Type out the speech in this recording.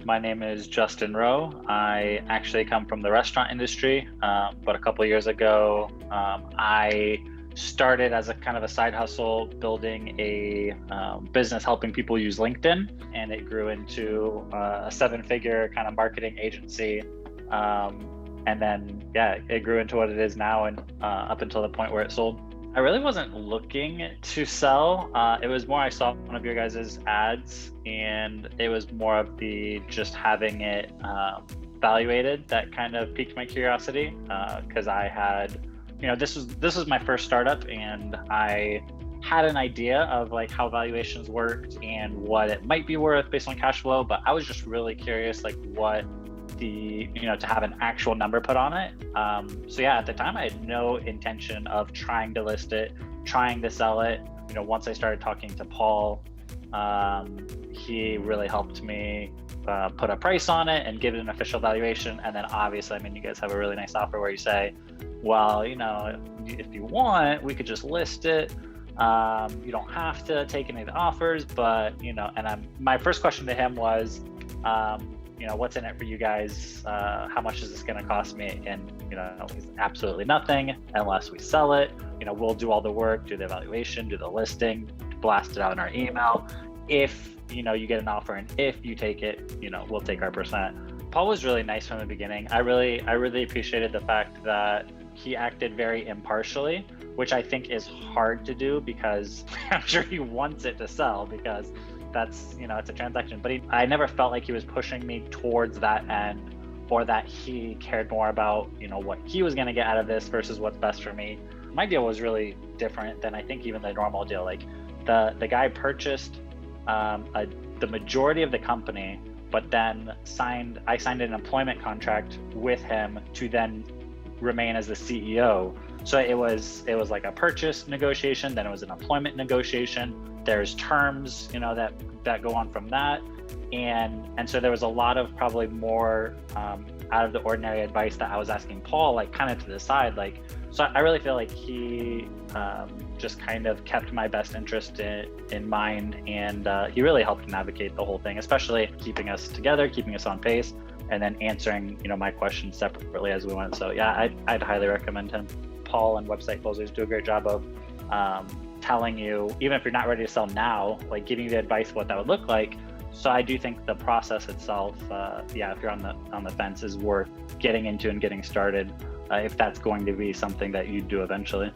My name is Justin Rowe. I actually come from the restaurant industry, but a couple of years ago, I started as a kind of a side hustle, building a business helping people use LinkedIn, and it grew into a seven-figure kind of marketing agency. And then, it grew into what it is now, and up until the point where it sold. I really wasn't looking to sell. It was more I saw one of your guys' ads, and it was more of the just having it valuated that kind of piqued my curiosity, because I had, this was my first startup, and I had an idea of like how valuations worked and what it might be worth based on cash flow, but I was just really curious, like what to have an actual number put on it. So at the time I had no intention of trying to list it, trying to sell it. Once I started talking to Paul, he really helped me put a price on it and give it an official valuation. And then obviously, you guys have a really nice offer where you say, well, if you want, we could just list it. You don't have to take any of the offers, but my first question to him was, what's in it for you guys? How much is this going to cost me? And, absolutely nothing unless we sell it. We'll do all the work, do the evaluation, do the listing, blast it out in our email. If, you get an offer and if you take it, we'll take our percent. Paul was really nice from the beginning. I really appreciated the fact that he acted very impartially, which I think is hard to do because I'm sure he wants it to sell because that's, it's a transaction, but I never felt like he was pushing me towards that end or that he cared more about, what he was going to get out of this versus what's best for me. My deal was really different than I think even the normal deal. Like the guy purchased the majority of the company, but then I signed an employment contract with him to then remain as the CEO. So it was like a purchase negotiation, then it was an employment negotiation. There's terms, that go on from that. And so there was a lot of probably more out of the ordinary advice that I was asking Paul, like kind of to the side. So I really feel like he just kind of kept my best interest in mind. And he really helped navigate the whole thing, especially keeping us together, keeping us on pace, and then answering, my questions separately as we went. So I'd highly recommend him. Paul and Website Closers do a great job of telling you, even if you're not ready to sell now, like giving you the advice what that would look like. So I do think the process itself, if you're on the fence, is worth getting into and getting started if that's going to be something that you do eventually.